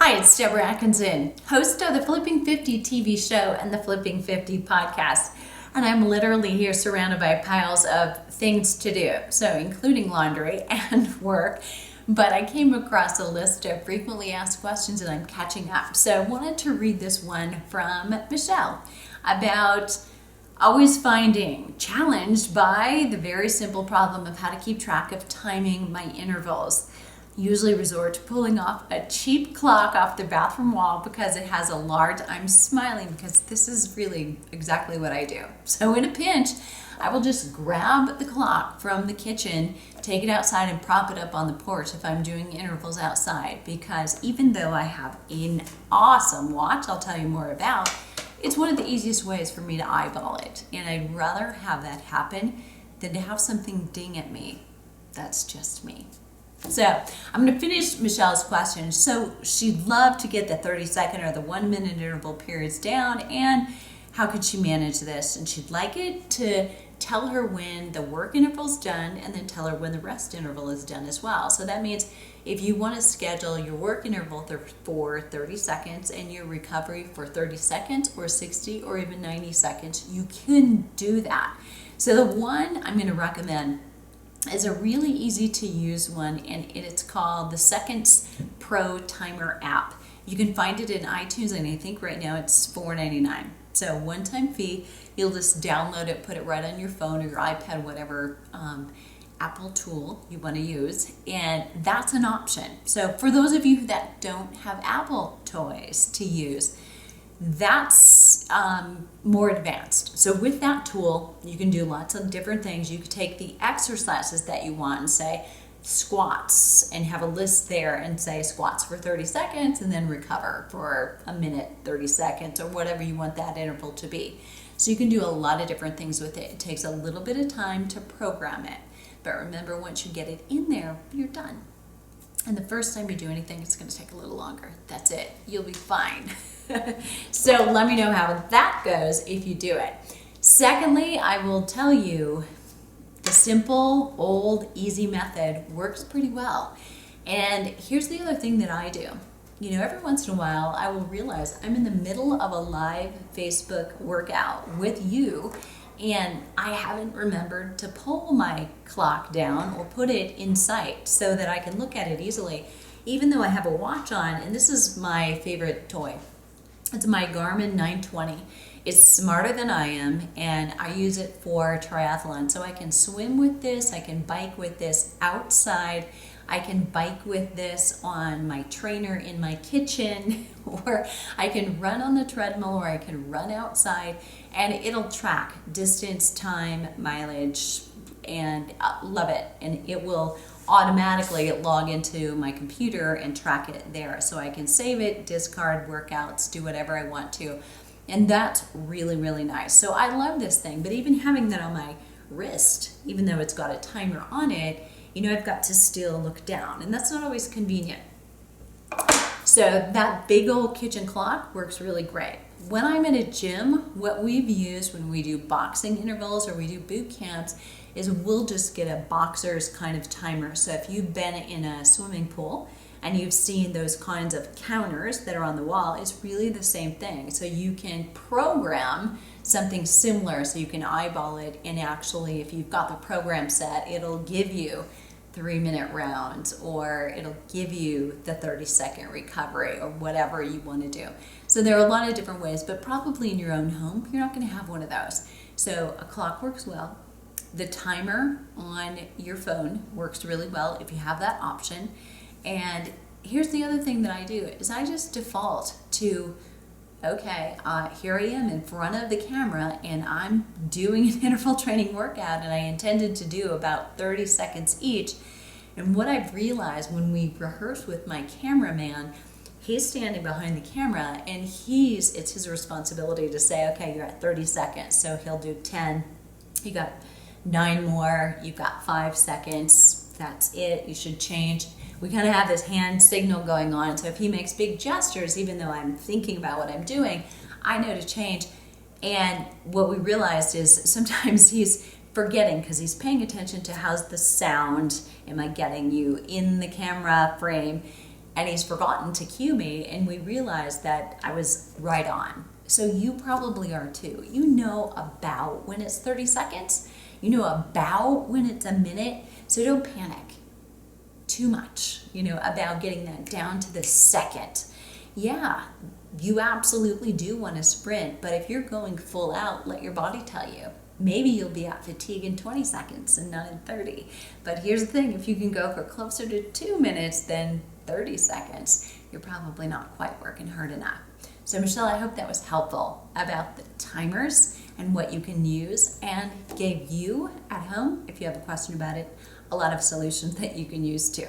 Hi, it's Deborah Atkinson, host of the Flipping 50 TV show and the Flipping 50 podcast. And I'm literally here surrounded by piles of things to do, so including laundry and work. But I came across a list of frequently asked questions and I'm catching up. So I wanted to read this one from Michelle about always finding challenged by the very simple problem of how to keep track of timing my intervals. Usually resort to pulling off a cheap clock off the bathroom wall because it has a large, I'm smiling because this is really exactly what I do. So in a pinch, I will just grab the clock from the kitchen, take it outside and prop it up on the porch if I'm doing intervals outside, because even though I have an awesome watch I'll tell you more about, it's one of the easiest ways for me to eyeball it. And I'd rather have that happen than to have something ding at me. That's just me. So I'm going to finish Michelle's question. So she'd love to get the 30-second or the 1-minute interval periods down, and how could she manage this? And she'd like it to tell her when the work interval's done and then tell her when the rest interval is done as well. So that means if you want to schedule your work interval for 30 seconds and your recovery for 30 seconds or 60 or even 90 seconds, you can do that. So the one I'm going to recommend is a really easy to use one, and it's called the Seconds Pro Timer app. You can find it in iTunes, and I think right now it's $4.99. So one-time fee, you'll just download it, put it right on your phone or your iPad, whatever Apple tool you want to use, and that's an option. So for those of you that don't have Apple toys to use, that's more advanced. So with that tool, you can do lots of different things. You could take the exercises that you want and say squats and have a list there and say squats for 30 seconds and then recover for a minute, 30 seconds, or whatever you want that interval to be. So you can do a lot of different things with it. It takes a little bit of time to program it. But remember, once you get it in there, you're done. And the first time you do anything, it's going to take a little longer. That's it. You'll be fine. So let me know how that goes if you do it. Secondly, I will tell you the simple, old, easy method works pretty well. And here's the other thing that I do. You know, every once in a while, I will realize I'm in the middle of a live Facebook workout with you, and I haven't remembered to pull my clock down or put it in sight so that I can look at it easily, even though I have a watch on. And this is my favorite toy. It's my Garmin 920. It's smarter than I am, and I use it for triathlon. So I can swim with this, I can bike with this outside, I can bike with this on my trainer in my kitchen, or I can run on the treadmill, or I can run outside, and it'll track distance, time, mileage, and love it. And it will automatically log into my computer and track it there. So I can save it, discard workouts, do whatever I want to. And that's really, really nice. So I love this thing, but even having that on my wrist, even though it's got a timer on it, you know, I've got to still look down, and that's not always convenient. So that big old kitchen clock works really great. When I'm in a gym, what we've used when we do boxing intervals or we do boot camps is we'll just get a boxer's kind of timer. So if you've been in a swimming pool and you've seen those kinds of counters that are on the wall, it's really the same thing. So you can program something similar, so you can eyeball it, and actually if you've got the program set, it'll give you 3-minute rounds, or it'll give you the 30-second recovery, or whatever you want to do. So there are a lot of different ways, but probably in your own home, you're not going to have one of those. So a clock works well. The timer on your phone works really well if you have that option. And here's the other thing that I do is I just default to, okay, here I am in front of the camera and I'm doing an interval training workout, and I intended to do about 30 seconds each. And what I've realized when we rehearse with my cameraman, he's standing behind the camera, and it's his responsibility to say, okay, you're at 30 seconds. So he'll do 10, you got 9 more, you've got 5 seconds, that's it, you should change. We kind of have this hand signal going on, so if he makes big gestures, even though I'm thinking about what I'm doing, I know to change. And what we realized is sometimes he's forgetting because he's paying attention to how's the sound, am I getting you in the camera frame, and he's forgotten to cue me, and we realized that I was right on. So you probably are too. You know about when it's 30 seconds, you know about when it's a minute, so don't panic too much, about getting that down to the second. Yeah, you absolutely do want to sprint, but if you're going full out, let your body tell you. Maybe you'll be at fatigue in 20 seconds and not in 30. But here's the thing, if you can go for closer to 2 minutes than 30 seconds, you're probably not quite working hard enough. So Michelle, I hope that was helpful about the timers and what you can use, and gave you at home, if you have a question about it, a lot of solutions that you can use too.